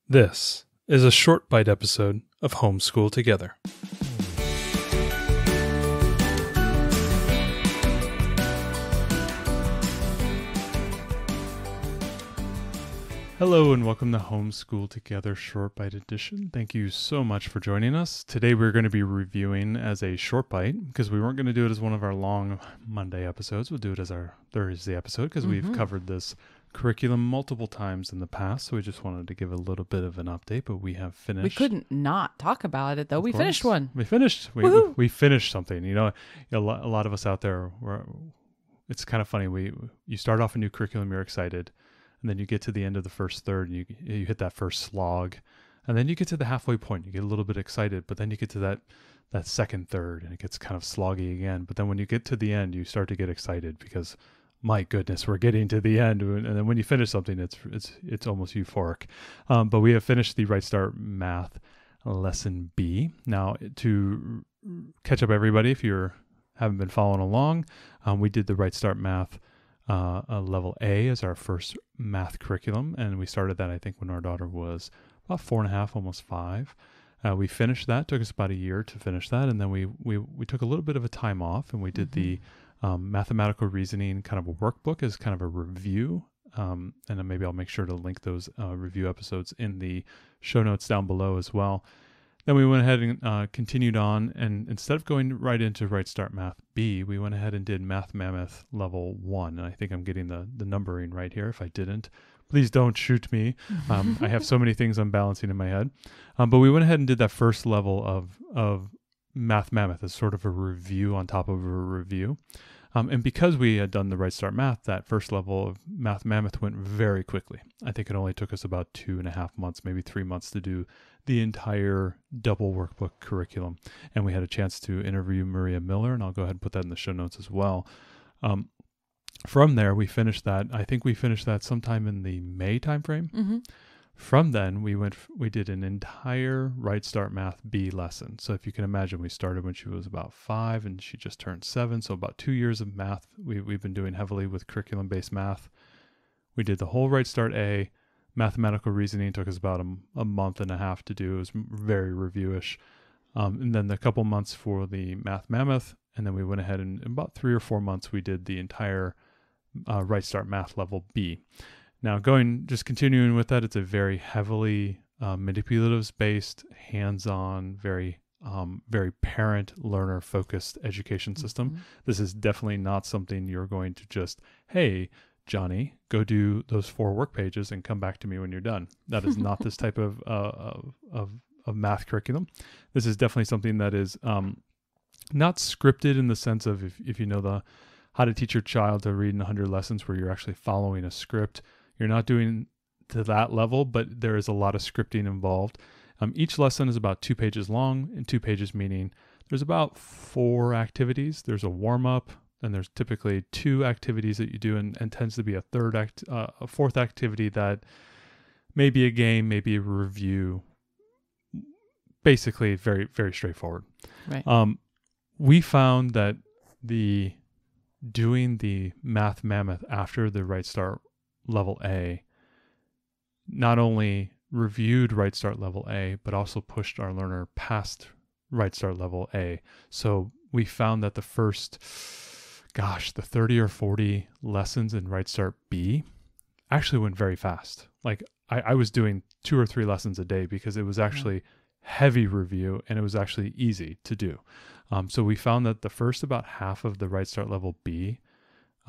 This is a short bite episode of Homeschool Together. Hello and welcome to Homeschool Together Short Bite Edition. Thank you so much for joining us. Today we're going to be reviewing as a short bite because we weren't going to do it as one of our long Monday episodes. We'll do it as our Thursday episode because we've covered this curriculum multiple times in the past. So we just wanted to give a little bit of an update, but we have finished. We couldn't not talk about it though. We finished one. We finished. We finished something. You know, a lot of us out there, it's kind of funny. You start off a new curriculum, you're excited. And then you get to the end of the first third, and you hit that first slog. And then you get to the halfway point, you get a little bit excited, but then you get to that second third, and it gets kind of sloggy again. But then when you get to the end, you start to get excited because, my goodness, we're getting to the end. And then when you finish something, it's almost euphoric. But we have finished the RightStart Math Lesson B. Now, to catch up everybody, if you haven't been following along, we did the RightStart Math Level A as our first math curriculum, and we started that I think when our daughter was about 4.5, almost 5. We finished that. Took us about a year to finish that, and then we took a little bit of a time off, and we did the mathematical reasoning kind of a workbook as kind of a review, and then maybe I'll make sure to link those review episodes in the show notes down below as well. Then we went ahead and continued on, and instead of going right into RightStart Math B, we went ahead and did Math Mammoth Level 1. And I think I'm getting the numbering right here. If I didn't, please don't shoot me. I have so many things I'm balancing in my head. But we went ahead and did that first level of Math Mammoth as sort of a review on top of a review. And because we had done the RightStart Math, that first level of Math Mammoth went very quickly. I think it only took us about 2.5 months, maybe 3 months to do the entire double workbook curriculum. And we had a chance to interview Maria Miller, and I'll go ahead and put that in the show notes as well. From there, we finished that. I think we finished that sometime in the May timeframe. Mm-hmm. From then, we did an entire RightStart Math B lesson. So if you can imagine, we started when she was about 5 and she just turned 7. So about 2 years of math. We've been doing heavily with curriculum-based math. We did the whole RightStart A. Mathematical reasoning took us about a month and a half to do. It was very reviewish. And then a couple months for the Math Mammoth. And then we went ahead and in about 3 or 4 months, we did the entire RightStart Math Level B. Now, continuing with that, it's a very heavily manipulatives-based, hands-on, very parent-learner-focused education system. Mm-hmm. This is definitely not something you're going to just, hey, Johnny, go do those 4 work pages and come back to me when you're done. That is not this type of math curriculum. This is definitely something that is not scripted in the sense of if you know how to teach your child to read in 100 lessons where you're actually following a script. You're not doing to that level, but there is a lot of scripting involved. Each lesson is about 2 pages long, and 2 pages meaning there's about 4 activities. There's a warm-up, and there's typically 2 activities that you do, and tends to be a fourth activity that may be a game, maybe a review. Basically, very, very straightforward. Right. We found that doing the Math Mammoth after the RightStart Level A not only reviewed RightStart Level A, but also pushed our learner past RightStart Level A. So we found that the first, the 30 or 40 lessons in RightStart B actually went very fast. Like I was doing 2 or 3 lessons a day because it was actually heavy review and it was actually easy to do. So we found that the first about half of the RightStart Level B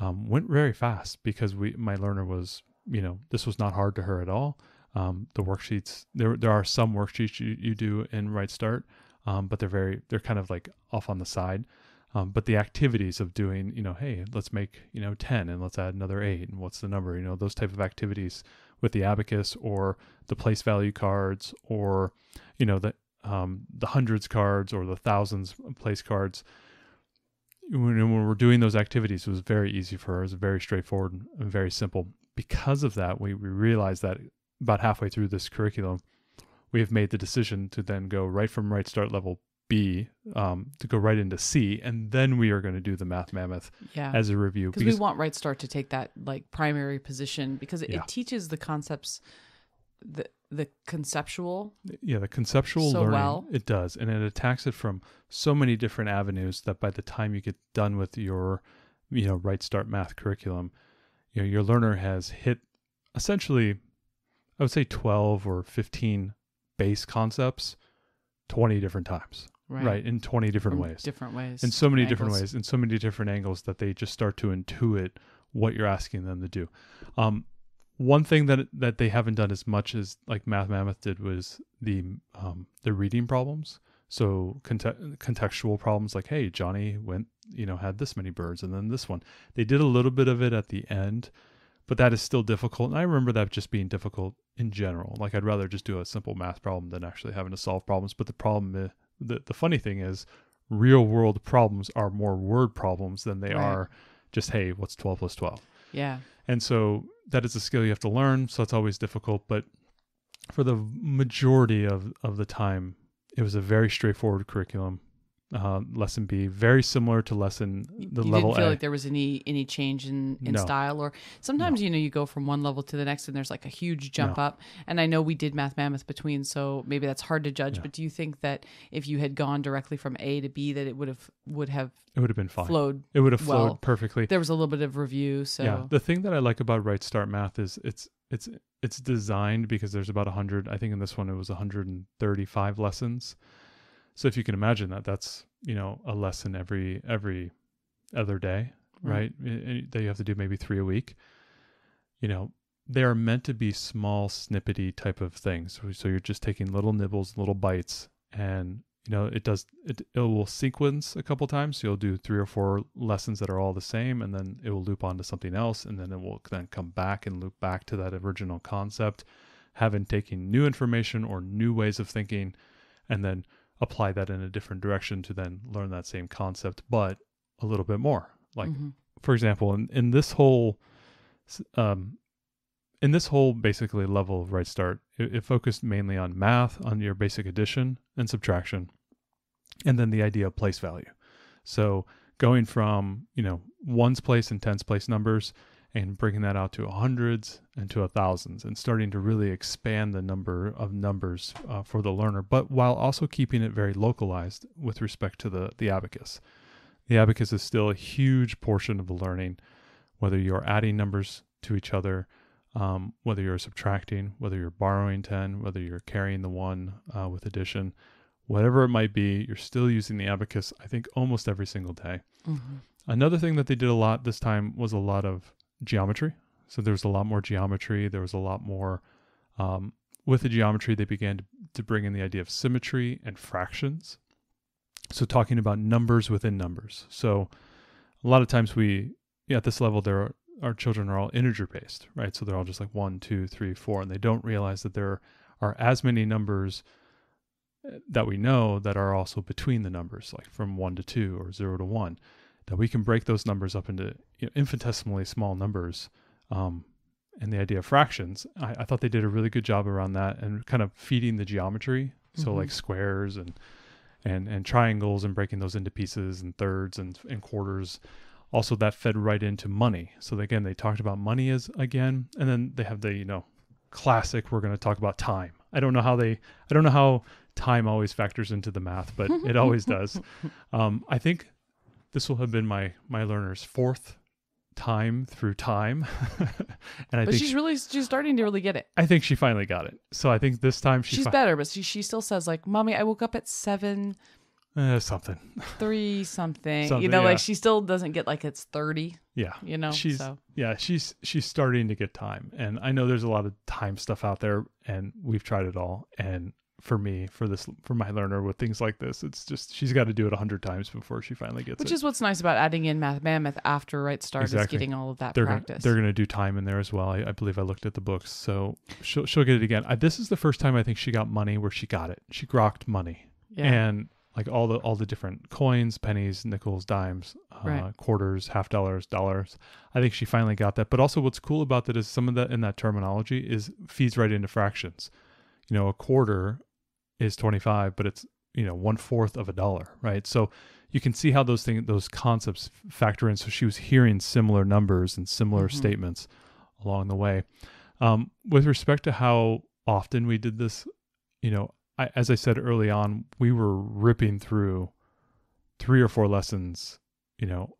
went very fast because my learner was, this was not hard to her at all. The worksheets, there are some worksheets you do in RightStart, but they're kind of like off on the side. But the activities of doing, hey, let's make, 10 and let's add another 8 and what's the number, those type of activities with the abacus or the place value cards or, the hundreds cards or the thousands place cards. When we're doing those activities, it was very easy for her. It was very straightforward and very simple. Because of that, we realized that about halfway through this curriculum, we have made the decision to then go right from RightStart Level B to go right into C, and then we are going to do the Math Mammoth as a review. Because we want RightStart to take that like primary position because it teaches the concepts the conceptual. Yeah, the conceptual so learning, well. It does. And it attacks it from so many different avenues that by the time you get done with your, RightStart Math curriculum, your learner has hit essentially, I would say 12 or 15 base concepts 20 different times, right? In 20 different ways. Different ways. In so many different ways, in so many different angles that they just start to intuit what you're asking them to do. One thing that they haven't done as much as like Math Mammoth did was the reading problems. So contextual problems like, hey, Johnny went, had this many birds and then this one. They did a little bit of it at the end, but that is still difficult. And I remember that just being difficult in general. Like I'd rather just do a simple math problem than actually having to solve problems. But the problem, the funny thing is real world problems are more word problems than they are just, hey, what's 12 plus 12? Yeah. And so that is a skill you have to learn. So it's always difficult. But for the majority of the time, it was a very straightforward curriculum. Lesson B, very similar to lesson the you level didn't feel A. like there was any change in No. style, or sometimes you go from one level to the next and there's like a huge jump up. And I know we did Math Mammoth between, so maybe that's hard to judge. But do you think that if you had gone directly from A to B, that it would have been fine. Flowed? It would have flowed perfectly. There was a little bit of review. So yeah, the thing that I like about RightStart Math is it's designed because there's about 100. I think in this one it was 135 lessons. So if you can imagine that's, a lesson every other day, right? That you have to do maybe 3 a week. They are meant to be small, snippety type of things. So you're just taking little nibbles, little bites, and it will sequence a couple times. So you'll do 3 or 4 lessons that are all the same, and then it will loop onto something else, and then it will then come back and loop back to that original concept, having taken new information or new ways of thinking, and then apply that in a different direction to then learn that same concept, but a little bit more. Like, for example, in this whole basically level of RightStart, it focused mainly on math, on your basic addition and subtraction, and then the idea of place value. So going from, ones place and tens place numbers and bringing that out to hundreds and to thousands and starting to really expand the number of numbers for the learner, but while also keeping it very localized with respect to the abacus. The abacus is still a huge portion of the learning, whether you're adding numbers to each other, whether you're subtracting, whether you're borrowing 10, whether you're carrying the 1 with addition, whatever it might be, you're still using the abacus, I think, almost every single day. Another thing that they did a lot this time was a lot of geometry. So there was a lot more geometry. There was a lot more, with the geometry, they began to bring in the idea of symmetry and fractions. So talking about numbers within numbers. So a lot of times at this level, our children are all integer based, right? So they're all just like 1, 2, 3, 4, and they don't realize that there are as many numbers that we know that are also between the numbers, like from 1 to 2 or 0 to 1. That we can break those numbers up into infinitesimally small numbers. And the idea of fractions, I thought they did a really good job around that and kind of feeding the geometry. So like squares and triangles and breaking those into pieces and thirds and quarters. Also that fed right into money. So again, they talked about money and then they have the, classic, we're going to talk about time. I don't know how time always factors into the math, but it always does. I think this will have been my learner's 4th time through time. And but she's starting to really get it. I think she finally got it. So I think this time she's better, but she still says like, Mommy, I woke up at 7 something 3 something. Like she still doesn't get like it's 30. Yeah. She's starting to get time. And I know there's a lot of time stuff out there and we've tried it all. And for me, for my learner with things like this, it's just, she's got to do it 100 times before she finally gets it. Which is what's nice about adding in Math Mammoth after RightStart is getting all of that practice. They're going to do time in there as well. I believe I looked at the books. So she'll get it again. This is the first time I think she got money where she got it. She grokked money. Yeah. And like all the different coins, pennies, nickels, dimes, quarters, $50, dollars. I think she finally got that. But also what's cool about that is some of that in that terminology feeds right into fractions. A quarter is 25, but it's 1/4 of a dollar, right? So you can see how those concepts factor in. So she was hearing similar numbers and similar statements along the way. With respect to how often we did this. As I said early on, we were ripping through 3 or 4 lessons,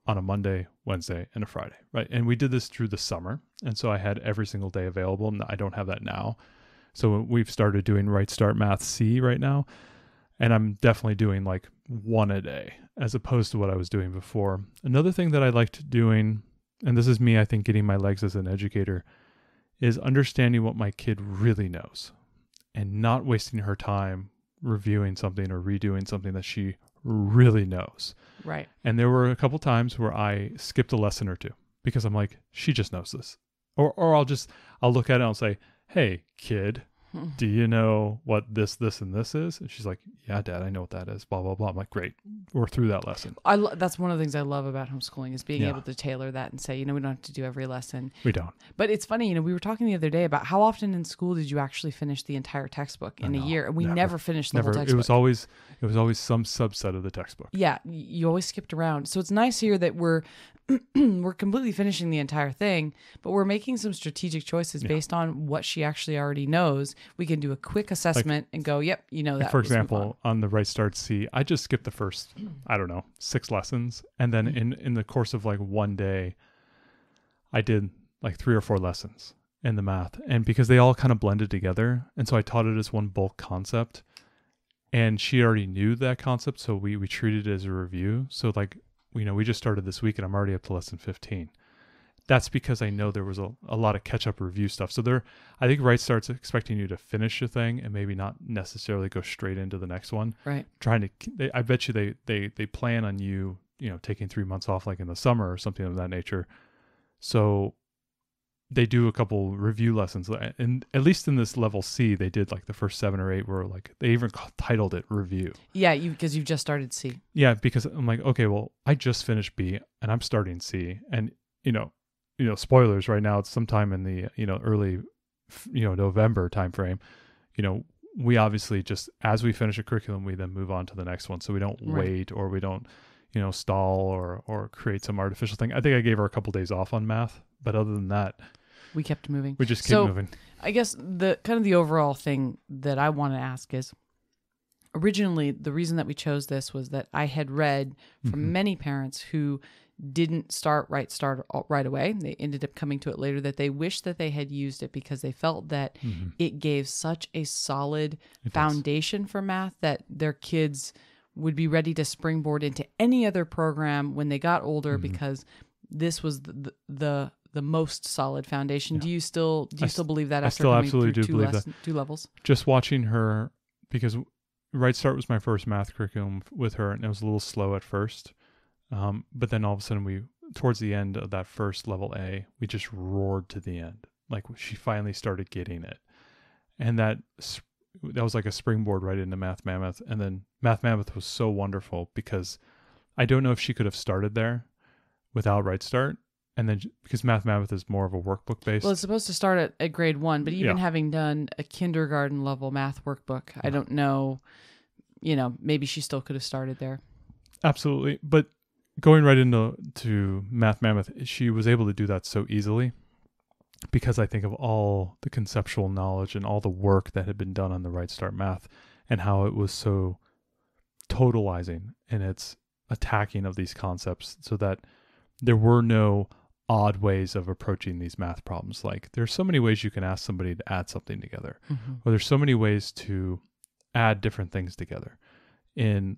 on a Monday, Wednesday, and a Friday, right? And we did this through the summer. And so I had every single day available, and I don't have that now. So we've started doing RightStart Math C right now. And I'm definitely doing like 1 a day as opposed to what I was doing before. Another thing that I liked doing, and this is me, I think, getting my legs as an educator, is understanding what my kid really knows and not wasting her time reviewing something or redoing something that she really knows. Right. And there were a couple times where I skipped a lesson or two because I'm like, she just knows this. Or I'll look at it and I'll say, hey, kid, do you know what this, and this is? And she's like, yeah, Dad, I know what that is, blah, blah, blah. I'm like, great. We're through that lesson. That's one of the things I love about homeschooling is being able to tailor that and say, we don't have to do every lesson. We don't. But it's funny, we were talking the other day about how often in school did you actually finish the entire textbook in a year? And we never finished the whole textbook. It was always some subset of the textbook. Yeah, you always skipped around. So it's nice here that we're completely finishing the entire thing, but we're making some strategic choices based on what she actually already knows. We can do a quick assessment and go, yep, that. For example, on the RightStart C, I just skipped the first, 6 lessons. And then in the course of like 1 day, I did like 3 or 4 lessons in the math. And because they all kind of blended together. And so I taught it as one bulk concept. And she already knew that concept. So we treated it as a review. So like, we just started this week and I'm already up to lesson 15. That's because I know there was a lot of catch-up review stuff. So I think RightStart's expecting you to finish a thing and maybe not necessarily go straight into the next one. Right. I bet you they plan on you, taking 3 months off like in the summer or something of that nature. So they do a couple review lessons. And at least in this level C, they did like the first 7 or 8 were like, they even titled it review. Yeah, because you've just started C. Yeah, because I'm like, okay, well, I just finished B and I'm starting C. And, spoilers right now, it's sometime in the, early, November timeframe. We obviously just, as we finish a curriculum, we then move on to the next one. So we don't wait or we don't, stall or create some artificial thing. I think I gave her a couple days off on math, but other than that, we kept moving. We just kept moving. I guess the overall thing that I want to ask is, originally, the reason that we chose this was that I had read from many parents who didn't start RightStart right away. They ended up coming to it later, that they wished that they had used it because they felt that it gave such a solid foundation for math that their kids would be ready to springboard into any other program when they got older because this was the most solid foundation. Yeah. Do you still believe that after coming through two levels? Just watching her, because RightStart was my first math curriculum with her, and it was a little slow at first. But then all of a sudden, towards the end of that first level A, we just roared to the end. Like she finally started getting it. And that was like a springboard right into Math Mammoth. And then Math Mammoth was so wonderful because I don't know if she could have started there without RightStart. And then because Math Mammoth is more of a workbook based. Well, it's supposed to start at grade 1, but even having done a kindergarten level math workbook, I don't know, maybe she still could have started there. Absolutely. But going right into Math Mammoth, she was able to do that so easily because I think of all the conceptual knowledge and all the work that had been done on the RightStart Math and how it was so totalizing in its attacking of these concepts so that there were no odd ways of approaching these math problems. Like there's so many ways you can ask somebody to add something together, or there's so many ways to add different things together in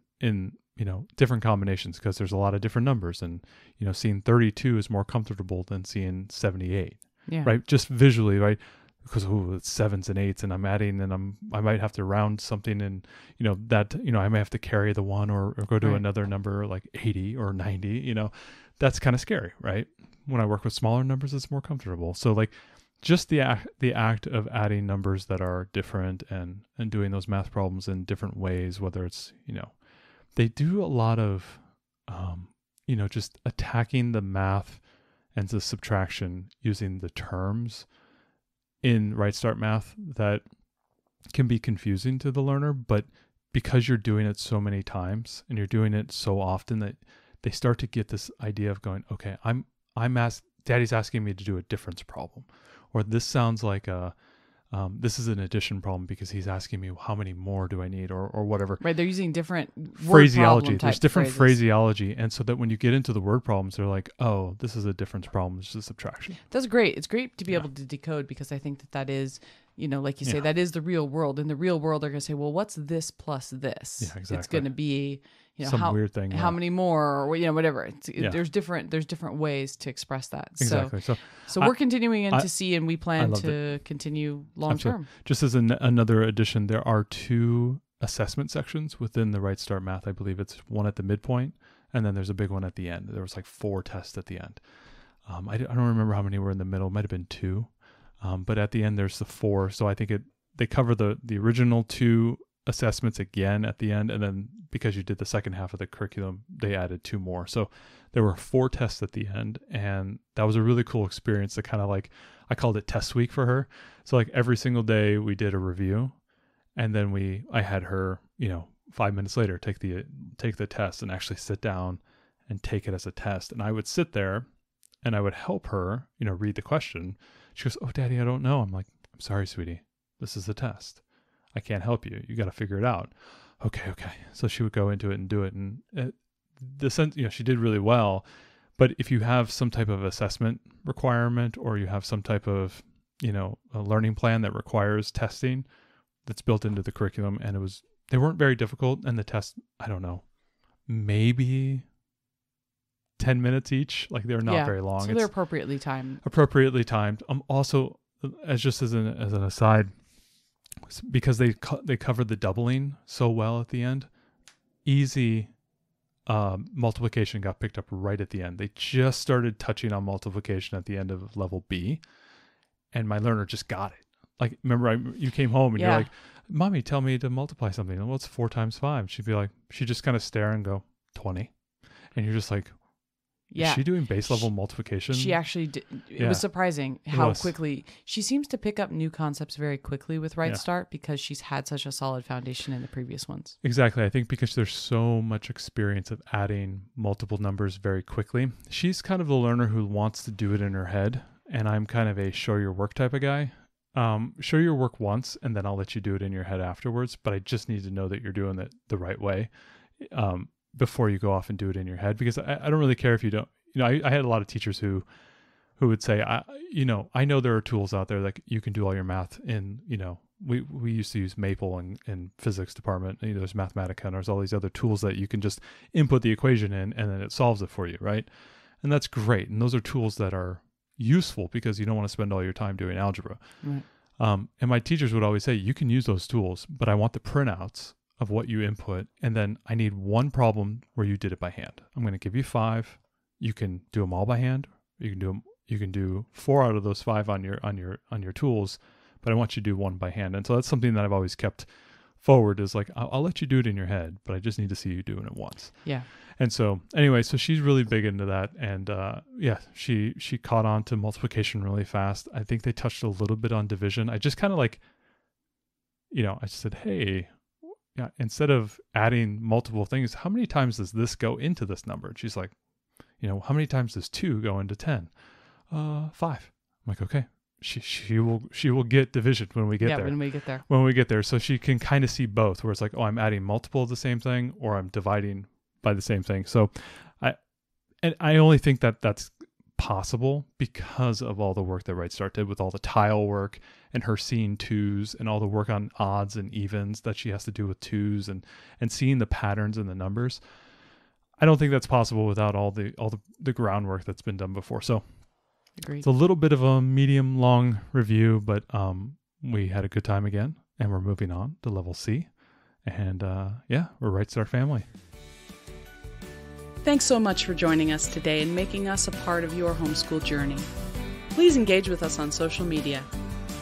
different combinations, because there's a lot of different numbers, and seeing 32 is more comfortable than seeing 78. Yeah. Right. Just visually, right? Because it's 7s and 8s and I'm adding and I might have to round something and I may have to carry the 1 or go to another number like 80 or 90, that's kind of scary, right? When I work with smaller numbers, it's more comfortable. So like just the act of adding numbers that are different and doing those math problems in different ways, whether it's, they do a lot of, just attacking the math and the subtraction using the terms in RightStart Math that can be confusing to the learner, but because you're doing it so many times and you're doing it so often that they start to get this idea of going, okay, Daddy's asking me to do a difference problem, or this sounds like a This is an addition problem because he's asking me how many more do I need or whatever. Right. They're using different Phraseology. There's different phrases. phraseology. And so that when you get into the word problems, they're like, oh, this is a difference problem. It's just subtraction. That's great. It's great to be able to decode, because I think that is, like you say, that is the real world. In the real world, they're going to say, well, what's this plus this? Yeah, exactly. It's going to be, some weird thing. How many more, or whatever. There's different ways to express that. Exactly. So we're continuing into C, and we plan to continue long term. Just as another addition, there are 2 assessment sections within the RightStart Math. I believe it's one at the midpoint, and then there's a big one at the end. There was like 4 tests at the end. I don't remember how many were in the middle. It might have been 2, but at the end there's the 4. So I think they cover the original 2 assessments again at the end, and then because you did the second half of the curriculum, they added 2 more. So there were 4 tests at the end, and that was a really cool experience to kind of like, I called it test week for her. So like every single day we did a review, and then I had her, 5 minutes later take the test and actually sit down and take it as a test. And I would sit there and I would help her, read the question. She goes, "Oh, Daddy, I don't know." I'm like, "I'm sorry, sweetie. This is the test. I can't help you. You got to figure it out." Okay. So she would go into it and do it. And the sense, she did really well. But if you have some type of assessment requirement, or you have some type of, a learning plan that requires testing that's built into the curriculum, and they weren't very difficult. And the test, I don't know, maybe 10 minutes each. Like they're not very long. So they're appropriately timed. Also, as an aside, because they covered the doubling so well at the end, easy multiplication got picked up right at the end. They just started touching on multiplication at the end of level B, and my learner just got it. Like, remember, you came home and you're like, "Mommy, tell me to multiply something." "Well, it's 4 times 5. She'd be like, she'd just kind of stare and go, 20. And you're just like, is she doing base level multiplication? She actually did. It was surprising how quickly she seems to pick up new concepts very quickly with RightStart, because she's had such a solid foundation in the previous ones. Exactly. I think because there's so much experience of adding multiple numbers very quickly. She's kind of the learner who wants to do it in her head, and I'm kind of a show your work type of guy. Show your work once, and then I'll let you do it in your head afterwards. But I just need to know that you're doing it the right way before you go off and do it in your head, because I don't really care if you don't. I had a lot of teachers who would say, I know there are tools out there that you can do all your math in. We used to use Maple in physics department. There's Mathematica, and there's all these other tools that you can just input the equation in, and then it solves it for you, right? And that's great. And those are tools that are useful because you don't want to spend all your time doing algebra. Right. And my teachers would always say, you can use those tools, but I want the printouts of what you input, and then I need one problem where you did it by hand. I'm going to give you 5. You can do them all by hand. You can do 4 out of those 5 on your tools, but I want you to do 1 by hand. And so that's something that I've always kept forward, is like, I'll let you do it in your head, but I just need to see you doing it once. Yeah. And so anyway, so she's really big into that. And she caught on to multiplication really fast. I think they touched a little bit on division. I just kind of like, I just said, "Hey, instead of adding multiple things, how many times does this go into this number?" And she's like, "How many times does 2 go into 10? 5. I'm like, "Okay." She will get division when we get there. When we get there. So she can kind of see both, where it's like, oh, I'm adding multiple of the same thing, or I'm dividing by the same thing. So I only think that that's possible because of all the work that RightStart did with all the tile work, and her seeing 2s, and all the work on odds and evens that she has to do with 2s, and seeing the patterns in the numbers. I don't think that's possible without all the groundwork that's been done before. So agreed. It's a little bit of a medium long review, but we had a good time again, and we're moving on to level C. And we're RightStart family. Thanks so much for joining us today and making us a part of your homeschool journey. Please engage with us on social media.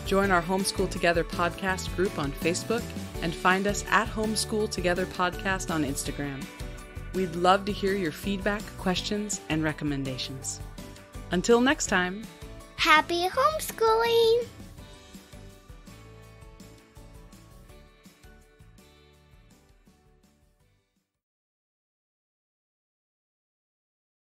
Join our Homeschool Together podcast group on Facebook, and find us at Homeschool Together Podcast on Instagram. We'd love to hear your feedback, questions, and recommendations. Until next time, happy homeschooling!